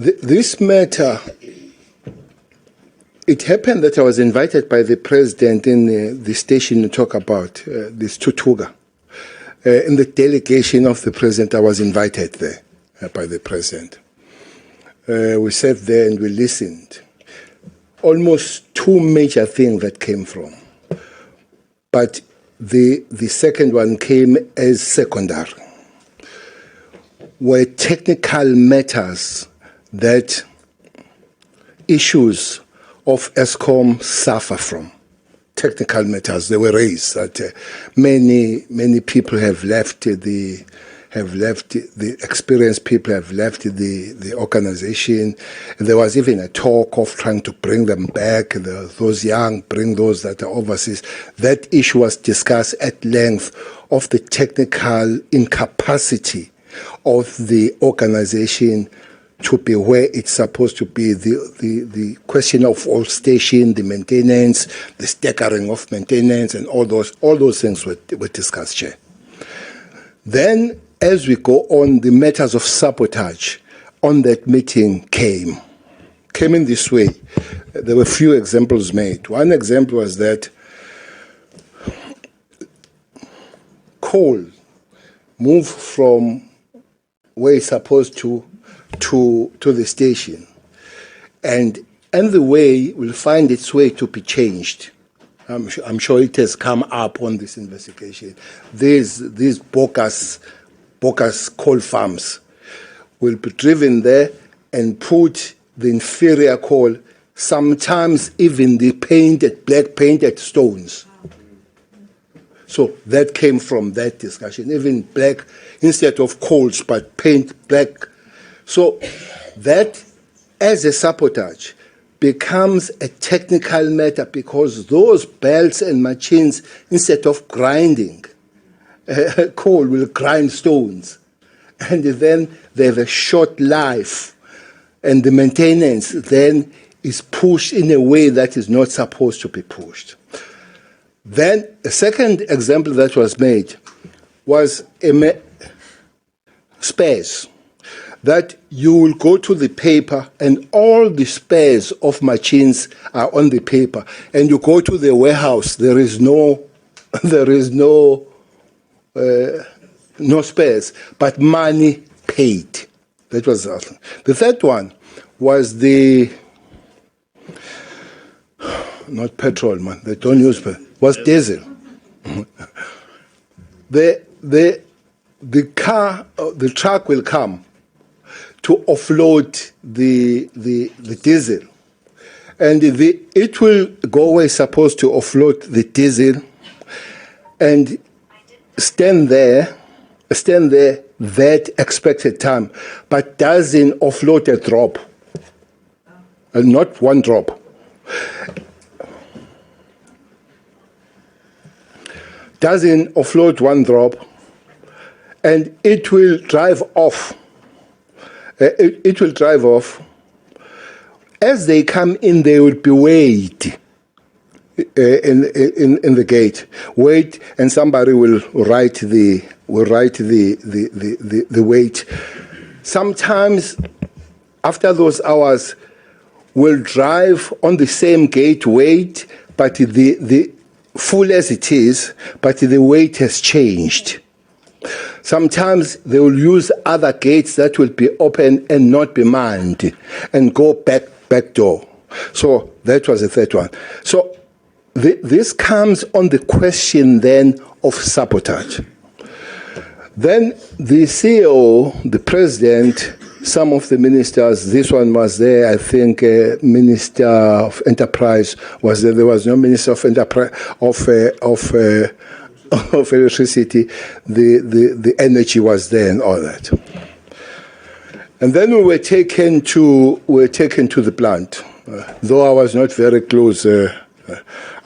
This matter, it happened that I was invited by the president in the station to talk about this Tutuga. In the delegation of the president, I was invited there by the president. We sat there and we listened. Almost two major things that came from. But the second one came as secondary. Were technical matters that issues of Eskom suffer from. Technical matters, they were raised that many people have left the experienced people have left the organization. There was even a talk of trying to bring them back, those young, bring those that are overseas. That issue was discussed at length of the technical incapacity of the organization to be where it's supposed to be, the question of all station, the maintenance, the staggering of maintenance, and all those things were discussed, Chair. Then, as we go on, the matters of sabotage on that meeting came in this way. There were a few examples made. One example was that coal moved from where it's supposed to the station, and the way will find its way to be changed. I'm sure it has come up on this investigation. These bogus coal farms will be driven there and put the inferior coal, sometimes even the black painted stones. So that came from that discussion, even black, instead of coals, but paint black. So that, as a sabotage, becomes a technical matter because those belts and machines, instead of grinding coal, will grind stones. And then they have a short life. And the maintenance then is pushed in a way that is not supposed to be pushed. Then a second example that was made was spares. That you will go to the paper and all the spares of machines are on the paper, and you go to the warehouse, there is no spares, but money paid. That was the third one was not petrol, man. They don't use petrol. Was diesel. The truck will come to offload the diesel, and it will go where it's supposed to offload the diesel, and stand there that expected time, but doesn't offload a drop, not one drop. Doesn't offload one drop, and it will drive off. It will drive off. As they come in, they will be weighed in the gate. Wait, and somebody will write the weight. Sometimes, after those hours, will drive on the same gate weight, but the full as it is, but the weight has changed. Sometimes they will use other gates that will be open and not be manned and go back door. So that was the third one. So this comes on the question then of sabotage. Then the CEO, the president, some of the ministers, this one was there, I think Minister of Enterprise was there. There was no Minister of Enterprise of electricity, the energy was there and all that. And then we were taken to the plant. Though I was not very close,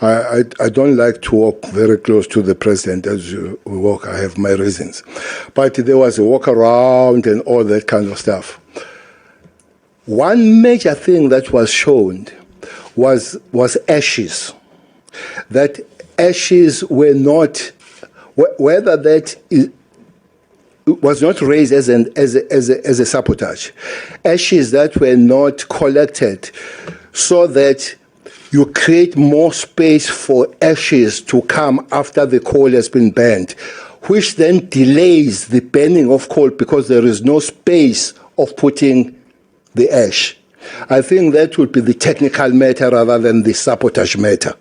I don't like to walk very close to the president as we walk. I have my reasons. But there was a walk around and all that kind of stuff. One major thing that was shown was ashes. That ashes were not, whether that is, was not raised as a sabotage. Ashes that were not collected, so that you create more space for ashes to come after the coal has been burned, which then delays the burning of coal because there is no space of putting the ash. I think that would be the technical matter rather than the sabotage matter.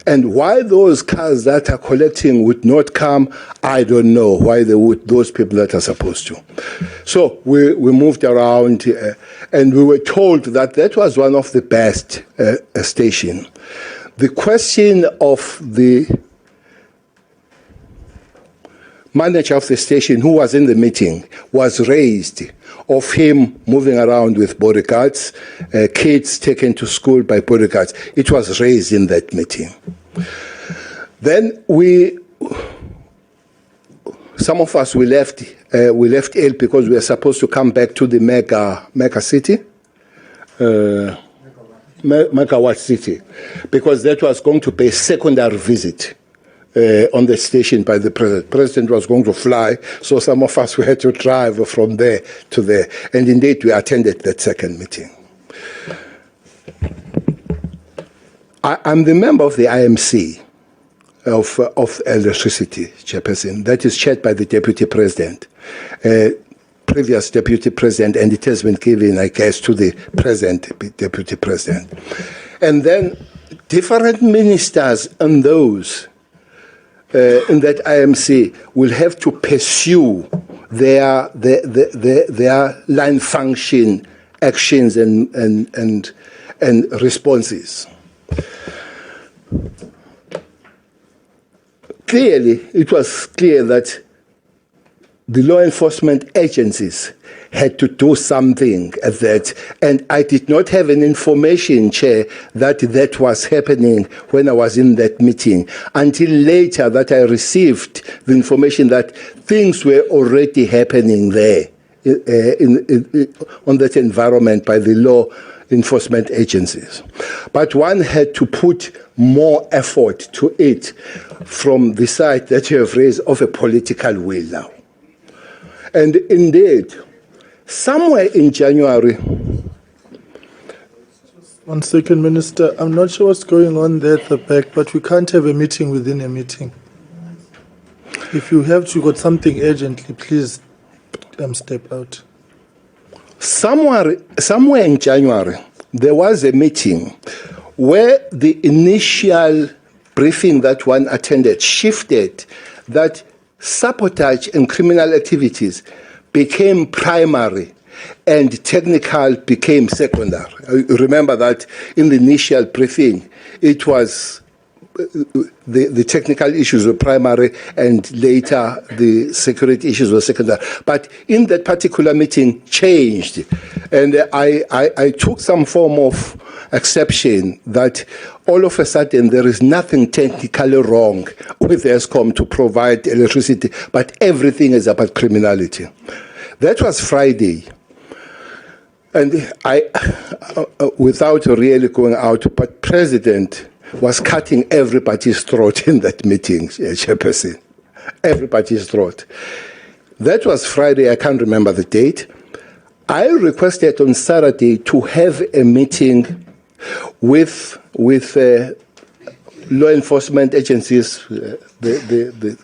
And why those cars that are collecting would not come, I don't know why they would, those people that are supposed to. So we moved around and we were told that that was one of the best stations. The question of the manager of the station who was in the meeting was raised, of him moving around with bodyguards, kids taken to school by bodyguards. It was raised in that meeting. Then some of us, we left Cele because we were supposed to come back to the mega city, megawatt city, because that was going to be a secondary visit on the station by the president. President was going to fly, so some of us, we had to drive from there to there. And indeed, we attended that second meeting. I'm the member of the IMC of electricity, chairperson. That is chaired by the deputy president, previous deputy president, and it has been given, I guess, to the present deputy president. And then different ministers and those in that IMC will have to pursue their line function actions and responses. Clearly, it was clear that the law enforcement agencies had to do something at that, and I did not have an information, Chair, that that was happening when I was in that meeting, until later that I received the information that things were already happening there on that environment by the law enforcement agencies. But one had to put more effort to it from the side that you have raised of a political will now. And indeed, somewhere in January... One second, Minister. I'm not sure what's going on there at the back, but we can't have a meeting within a meeting. If you have to got something urgently, please step out. Somewhere in January, there was a meeting where the initial briefing that one attended shifted that sabotage and criminal activities became primary and technical became secondary. Remember that in the initial briefing, it was the technical issues were primary and later the security issues were secondary. But in that particular meeting changed. And I took some form of exception that all of a sudden there is nothing technically wrong with Eskom to provide electricity, but everything is about criminality. That was Friday. And I, without really going out, but President was cutting everybody's throat in that meeting, Chairperson. Everybody's throat. That was Friday, I can't remember the date. I requested on Saturday to have a meeting with law enforcement agencies, the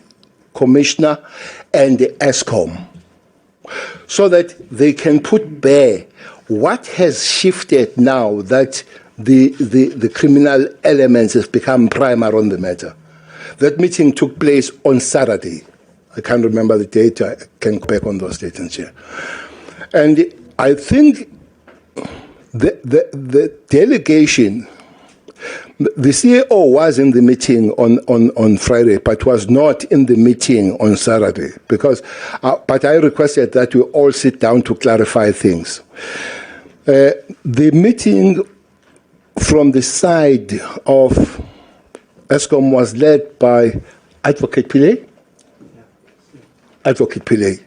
commissioner and the Eskom, so that they can put bare what has shifted now that the criminal elements have become primary on the matter. That meeting took place on Saturday. I can't remember the date. I can go back on those dates and share. And I think the delegation, the CEO was in the meeting on Friday, but was not in the meeting on Saturday, because. But I requested that we all sit down to clarify things. The meeting from the side of Eskom was led by Advocate Pillay. Advocate Pillay.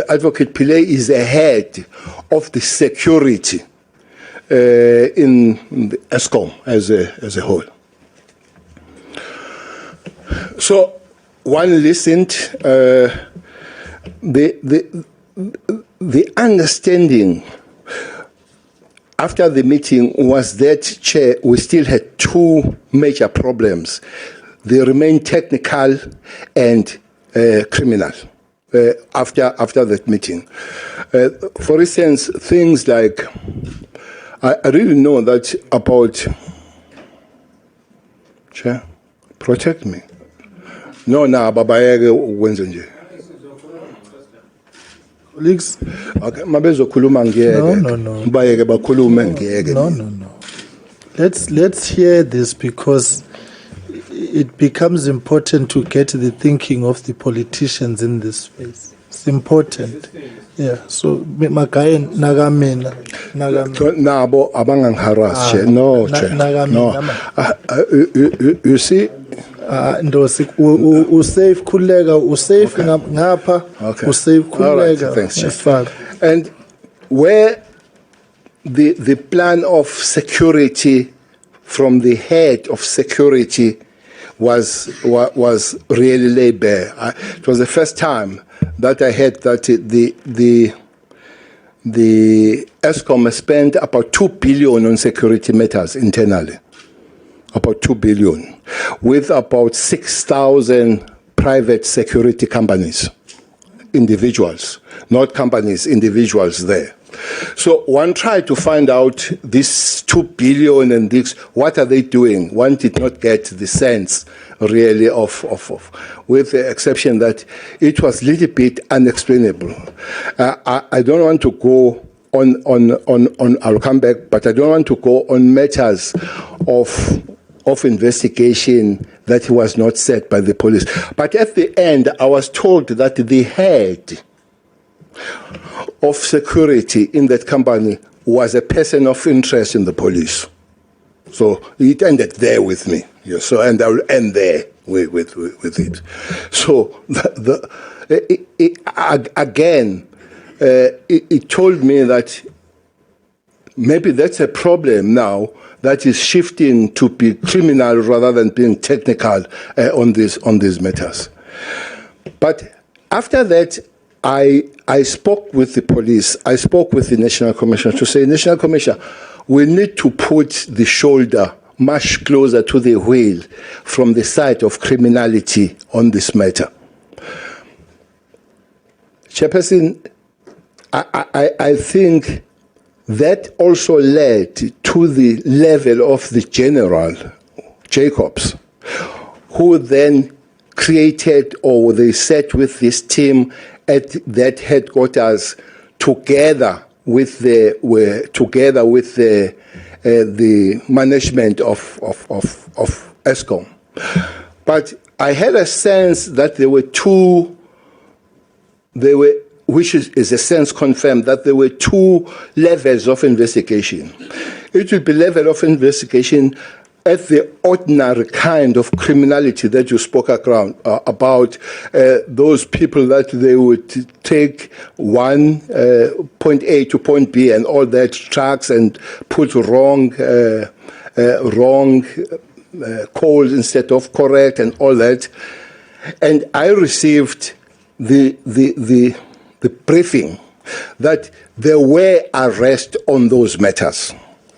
Advocate Pillay is the head of the security in the Eskom as a whole. So one listened. the understanding after the meeting was that, Chair, we still had two major problems. They remain technical and criminal after that meeting. For instance, things like, I really know that about, Chair, protect me. No, babayeke ukwenze nje. Colleagues? Okay, mabezokhuluma ngiyeke. No. Bayeke bakhulume ngiyeke. No. Let's hear this, because it becomes important to get the thinking of the politicians in this space. It's important. Yeah. So Magaye nagamina. Nabo abangangharass, Chair. No, Chair. No. You see. Ndosi usafe khuleka usafe ngapha usafe khuleka. Thanks, Chair. And where the plan of security from the head of security was really laid bare. It was the first time that I heard that the Eskom spent about 2 billion on security matters internally. About 2 billion, with about 6,000 private security companies, individuals, not companies, individuals there. So one tried to find out this 2 billion and this, what are they doing? One did not get the sense really of with the exception that it was a little bit unexplainable. I don't want to go on I'll come back, but I don't want to go on matters of investigation that was not set by the police. But at the end, I was told that the head of security in that company was a person of interest in the police. So it ended there with me. Yes, so, and I will end there with it. So it told me that maybe that's a problem now, that is shifting to be criminal rather than being technical on these matters. But after that, I spoke with the police. I spoke with the National Commissioner to say, National Commissioner, we need to put the shoulder much closer to the wheel from the side of criminality on this matter. Chairperson, I think that also led to the level of the General Jacobs, who then created, or they sat with this team at that headquarters together with the management of Eskom. But I had a sense that which is a sense confirmed, that there were two levels of investigation. It will be level of investigation at the ordinary kind of criminality that you spoke about, those people that they would take point A to point B and all that, trucks, and put wrong codes instead of correct and all that. And I received the briefing that there were arrests on those matters.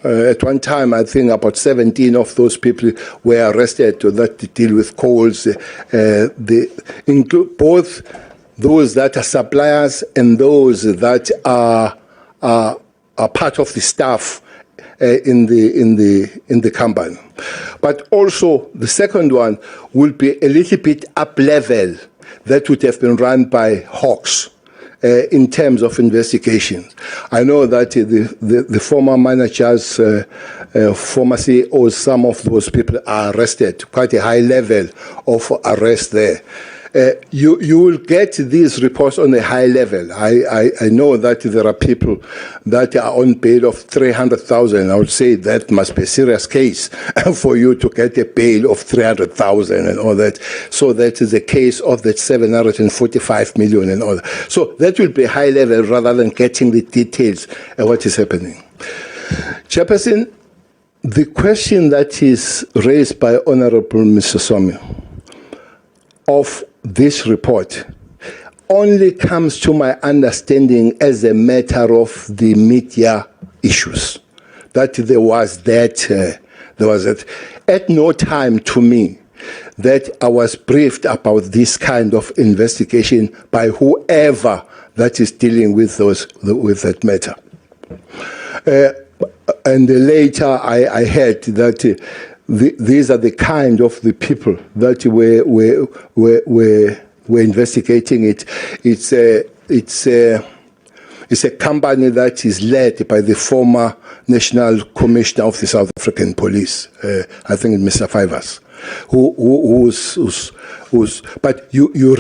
At one time, I think about 17 of those people were arrested that deal with coals. They include both those that are suppliers and those that are part of the staff in the company. But also, the second one will be a little bit up level that would have been run by Hawks. In terms of investigation, I know that the former managers, former CEOs, some of those people are arrested, quite a high level of arrest there. You will get these reports on a high level. I know that there are people that are on bail of 300,000. I would say that must be a serious case for you to get a bail of 300,000 and all that. So that is a case of that 745 million and all that. So that will be high level rather than getting the details of what is happening. Chairperson, the question that is raised by Honorable Mr. Somio of this report, only comes to my understanding as a matter of the media issues, that there was that. At no time to me that I was briefed about this kind of investigation by whoever that is dealing with that matter. And later I heard that these are the kind of the people that were investigating it. It's a company that is led by the former National Commissioner of the South African Police, I think Mr. Fivers, but you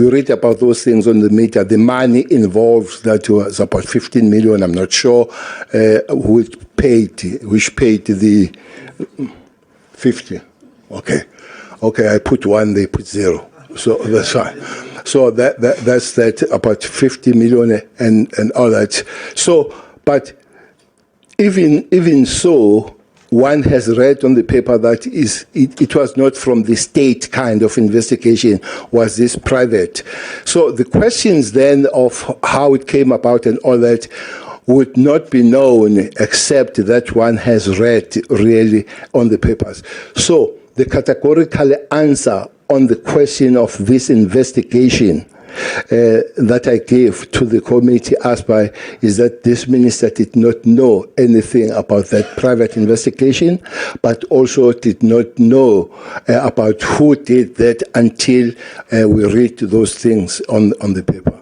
read about those things on the media. The money involved, that was about 15 million. I'm not sure which paid the 50. Okay, I put one, they put 0. So that's fine. So that's that, about 50 million and all that. So, but even so, one has read on the paper that it was not from the state kind of investigation, was this private. So the questions then of how it came about and all that would not be known except that one has read really on the papers. So the categorical answer on the question of this investigation that I gave to the committee asked by is that this minister did not know anything about that private investigation, but also did not know about who did that until we read those things on the paper.